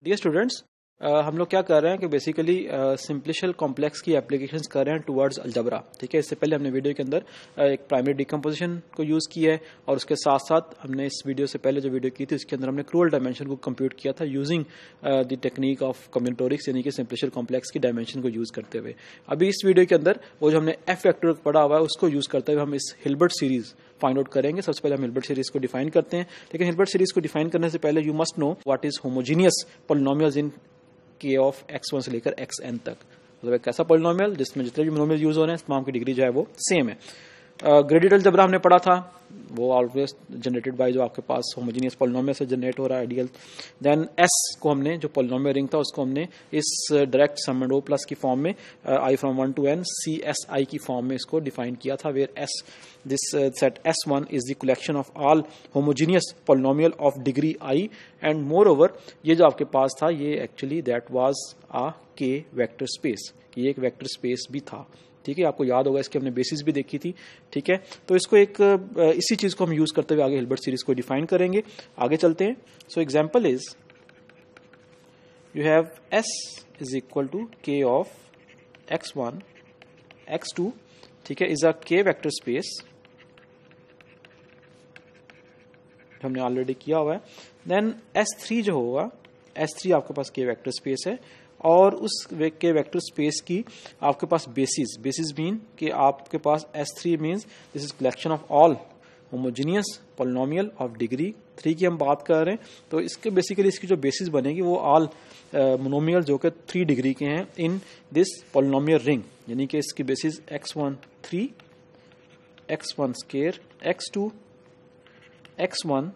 Dear students, हम लोग क्या कर रहे हैं कि बेसिकली सिंप्लिशियल कॉम्प्लेक्स की एप्लीकेशंस कर रहे हैं टुवर्ड्स अलजबरा। ठीक है, इससे पहले हमने वीडियो के अंदर एक प्राइमरी डिकम्पोजिशन को यूज़ किया है और उसके साथ साथ हमने इस वीडियो से पहले जो वीडियो की थी उसके अंदर हमने क्रूअल डायमेंशन को कंप्यूट किया था यूजिंग द टेक्निक ऑफ कम्बिनेटोरिक्स, यानी कि सिंप्लिशियल कॉम्प्लेक्स की डायमेंशन को यूज़ करते हुए। अभी इस वीडियो के अंदर वो जो हमने एफ वेक्टर पढ़ा हुआ है उसको यूज़ करते हुए हम इस हिल्बर्ट सीरीज फाइंड आउट करेंगे। सबसे पहले हम हिल्बर्ट सीरीज को डिफाइन करते हैं, लेकिन हिल्बर्ट सीरीज को डिफाइन करने से पहले you must know what is homogeneous polynomials in K of x1 से लेकर xn तक। मतलब एक ऐसा पॉलिनोमियल जिसमें जितने भी मोनोमियल यूज हो रहे हैं तमाम की डिग्री जो है वो सेम है। ग्रेडेड अलजेब्रा हमने पढ़ा था, वो ऑलवेज जनरेटेड बाय जो आपके पास होमोजीनियस पॉलिनोमियल से जनरेट हो रहा है आइडियल। देन s को हमने जो पॉलिनोमियल रिंग था उसको हमने इस direct sum and O plus की फॉर्म में i from 1 to n CSI की फॉर्म में इसको डिफाइन किया था, where s this set S1 is the collection of all homogeneous polynomial of degree I, and moreover ये जो आपके पास था ये actually that was a K vector space, ये एक वेक्टर स्पेस भी था। ठीक है, आपको याद होगा इसकी हमने बेसिस भी देखी थी। ठीक है, तो इसको एक इसी चीज को हम यूज करते हुए आगे हिल्बर्ट सीरीज को डिफाइन करेंगे। आगे चलते हैं। So example is you have S is equal to K of x1 x2, ठीक है, is a K vector space, हमने ऑलरेडी किया हुआ है। देन S3 जो होगा, S3 आपके पास K वेक्टर स्पेस है और उस K वेक्टर स्पेस की आपके पास बेसिस मीन कि आपके पास S3 means this is collection of all homogeneous polynomial of degree 3 की हम बात कर रहे हैं। तो इसके बेसिकली इसकी जो बेसिस बनेगी वो ऑल मोनोमियल जो कि 3 डिग्री के हैं इन दिस पॉलिनोमियल रिंग, यानी कि इसकी basis x1 3, x1 square, x2 x1,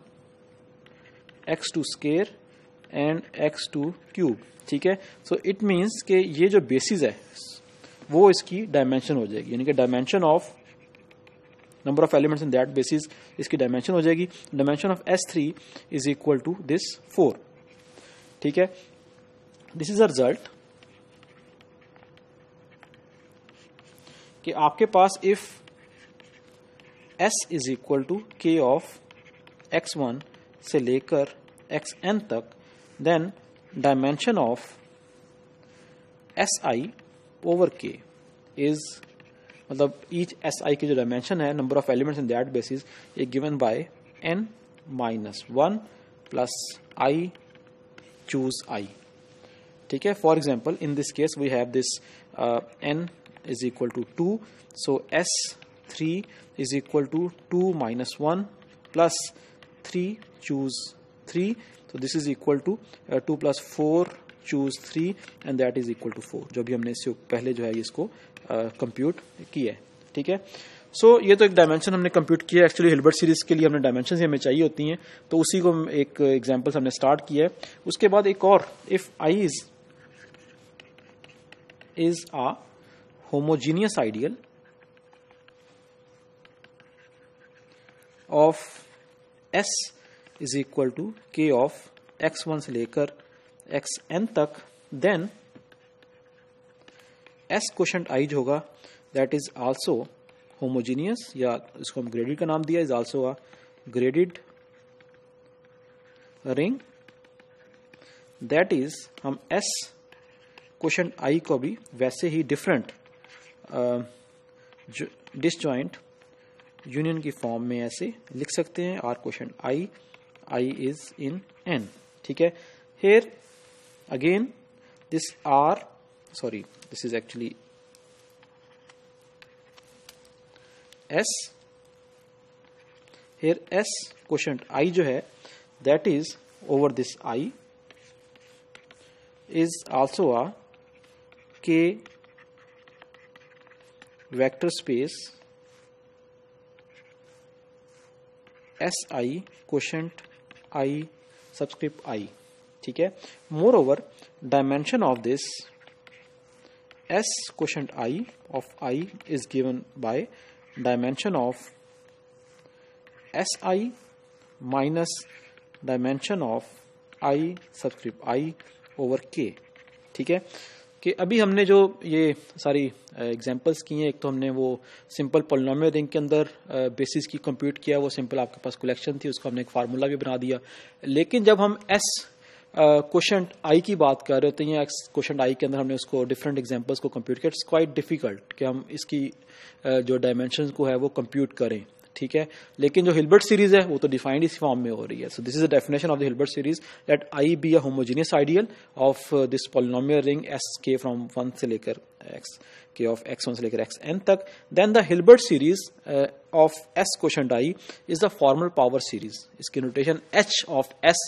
x2 square and x2 cube. ठीक है, सो इट मींस कि ये जो बेसिस है वो इसकी डायमेंशन हो जाएगी, यानी कि dimension of number of elements in that basis इसकी डायमेंशन हो जाएगी। Dimension of S3 is equal to this 4। ठीक है, दिस इज अ रिजल्ट कि आपके पास if S is equal to K of x1 से लेकर xn तक, then dimension of SI over K is, मतलब ईच SI की जो डायमेंशन है number of elements in that basis ये given by n-1 plus I choose I। ठीक है, for example in this case we have this n is equal to 2, so S3 is equal to 2 minus 1 plus 3 choose 3, so this is equal to 2 plus 4 choose 3 and that is equal to 4, जो भी हमने इससे पहले जो है इसको compute किया है। ठीक है, सो ये तो एक डायमेंशन हमने कंप्यूट किया। एक्चुअली हिल्बर्ट सीरीज के लिए हमने डायमेंशन हमें चाहिए होती हैं, तो उसी को एक एग्जांपल हमने स्टार्ट किया है। उसके बाद एक और, if I is a homogeneous ideal of S is equal to K of x1 से लेकर xn तक, देन S क्वोशंट I जो होगा दैट इज आल्सो होमोजीनियस, या इसको हम ग्रेडेड का नाम दिया, is also a graded ring. That is हम S क्वोशंट I को भी वैसे ही डिफरेंट डिसजॉइंट यूनियन की फॉर्म में ऐसे लिख सकते हैं, R quotient I is in n। ठीक है, here again this R, sorry this is actually S, here S quotient I जो है that is over this I is also a K vector space SI quotient I subscript I। ठीक है, more over dimension of this S quotient I of I is given bye dimension of SI minus dimension of I subscript I over K। ठीक है, कि अभी हमने जो ये सारी एग्जांपल्स की हैं, एक तो हमने वो सिंपल पॉलिनोमियल रिंग के अंदर बेसिस की कंप्यूट किया, वो सिंपल आपके पास कलेक्शन थी, उसको हमने एक फार्मूला भी बना दिया। लेकिन जब हम S क्वेश्चन आई की बात कर रहे होते हैं या क्वेश्चन आई के अंदर हमने उसको डिफरेंट एग्जांपल्स को कंप्यूट किया, इट्स क्वाइट डिफिकल्ट कि हम इसकी जो डायमेंशंस को है वो कंप्यूट करें, ठीक है। लेकिन जो हिल्बर्ट सीरीज है वो तो डिफाइंड इस फॉर्म में हो रही है। So this is the definition of the Hilbert series, let I be a homogeneous ideal of this polynomial ring S के फ्रॉम 1 से लेकर एक्स के ऑफ x1 से लेकर xn तक। Then the Hilbert series of s quotient i is the formal power series. इसकी notation h of s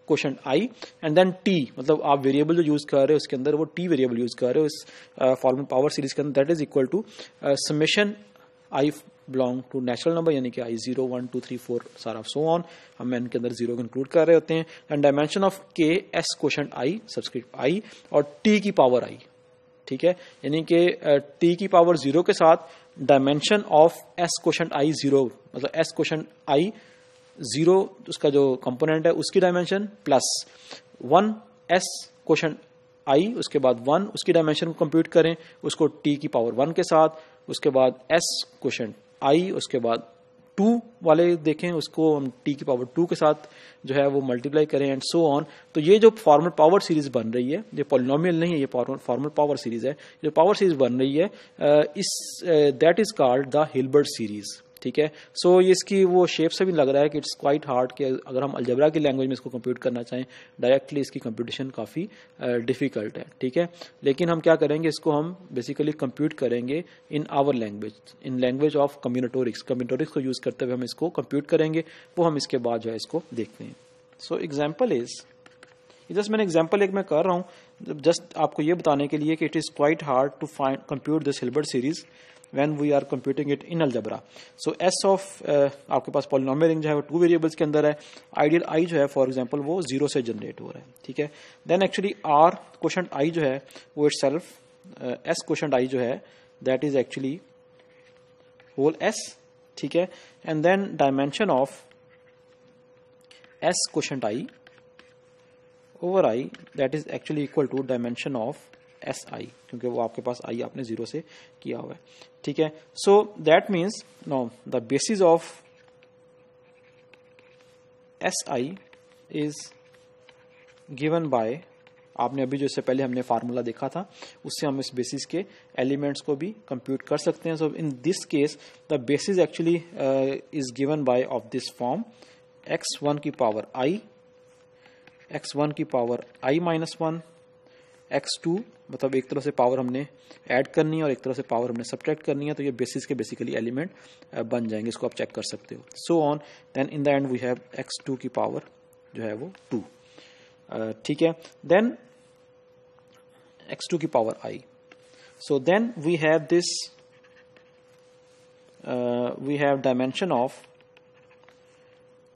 quotient i and then t, मतलब आप वेरिएबल जो यूज कर रहे हो उसके अंदर वो t वेरिएबल यूज कर रहे हो इस फॉर्मल पावर सीरीज के अंदर, that is equal to summation i belong to natural number, यानी कि i 0 1 2 3 4 सारा सो ऑन, हम इनके अंदर 0 को इंक्लूड कर रहे होते हैं। And dimension of k s quotient i subscript i और t की पावर i, ठीक है, यानी कि t की पावर 0 के साथ dimension of s quotient i 0, मतलब s क्वोशंट i 0 उसका जो कंपोनेंट है उसकी dimension plus 1 s quotient i, उसके बाद 1 उसकी डायमेंशन को कंप्यूट करें उसको t की पावर 1 के साथ, उसके बाद s क्वोशंट i, उसके बाद 2 वाले देखें उसको हम t की पावर 2 के साथ जो है वो मल्टीप्लाई करें एंड सो ऑन। तो ये जो फॉर्मल पावर सीरीज बन रही है, ये पॉलिनोमियल नहीं है, ये फॉर्मल पावर सीरीज है। जो पावर सीरीज बन रही है that is called the Hilbert series, ठीक है। सो ये इसकी वो शेप से भी लग रहा है कि इट्स क्वाइट हार्ड कि अगर हम अलजेब्रा की लैंग्वेज में इसको कंप्यूट करना चाहें डायरेक्टली इसकी कंप्यूटेशन काफ़ी डिफिकल्ट है, ठीक है। लेकिन हम क्या करेंगे, इसको हम बेसिकली कंप्यूट करेंगे in our language, in language of combinatorics को यूज करते हुए हम इसको कंप्यूट करेंगे, वो हम इसके बाद जो है इसको देखते हैं। सो एग्जाम्पल इज, जस्ट मैंने एग्जाम्पल एक मैं कर रहा हूँ जस्ट आपको ये बताने के लिए कि it is quite hard to find compute this Hilbert series when we are computing it in algebra. So s of आपके पास polynomial ring जो है वो 2 वेरिएबल्स के अंदर है, आइडियल i जो है फॉर एग्जांपल वो 0 से जनरेट हो रहा है, ठीक है। Then actually r quotient i जो है वो इटसेल्फ s क्वोशंट i जो है that is actually whole s, ठीक है। And then dimension of s quotient i over i that is actually equal to dimension of SI, क्योंकि वो आपके पास I आपने 0 से किया हुआ है, ठीक है। So that means now the basis of SI is given bye, आपने अभी जो इससे पहले हमने फार्मूला देखा था उससे हम इस बेसिस के एलिमेंट्स को भी कंप्यूट कर सकते हैं। So in this case the basis actually is given by of this form x1 की पावर I, x1 की पावर I माइनस 1, x2, मतलब एक तरह से पावर हमने ऐड करनी है और एक तरह से पावर हमने सब्ट्रैक्ट करनी है, तो ये बेसिस के बेसिकली एलिमेंट बन जाएंगे, इसको आप चेक कर सकते हो। So on, then in the end we have x2 की पावर जो है वो 2, ठीक है। देन x2 की power I, so then we have this, we have dimension of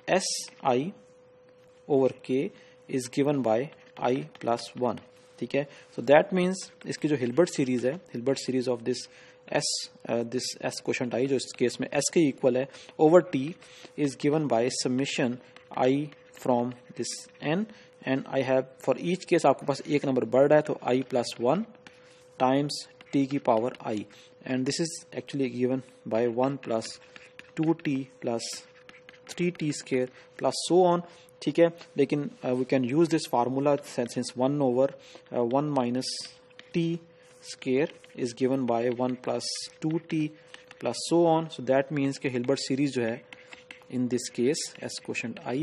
SI over K is given by I plus 1, ठीक है। So that means इसकी जो हिल्बर्ट सीरीज है, Hilbert series of this S quotient I जो इस case में S के equal है over T is given by summation I from this N, and I have for each case आपके पास एक नंबर बढ़ रहा है तो I प्लस 1 टाइम्स T की power I, and this is actually given by 1 plus 2T plus 3T square plus so on, ठीक है। लेकिन we can use this formula since 1 over 1 minus t square is given by 1 plus 2t plus so on. So that means के Hilbert series जो है in this case S quotient I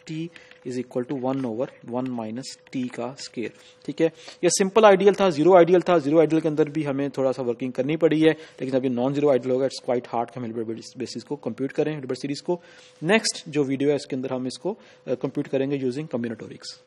t is equal to 1 over 1 minus t का square, ठीक है। ये simple ideal था, zero ideal था, zero ideal के अंदर भी हमें थोड़ा सा वर्किंग करनी पड़ी है, लेकिन अभी नॉन जीरो आइडियल होगा, इट्स क्वाइट हार्ड कि हम हिल्बर्ट बेसिस को कंप्यूट करें, हिल्बर्ट सीरीज को। नेक्स्ट जो वीडियो है इसके अंदर हम इसको कंप्यूट करेंगे यूजिंग कम्बिनेटोरिक्स।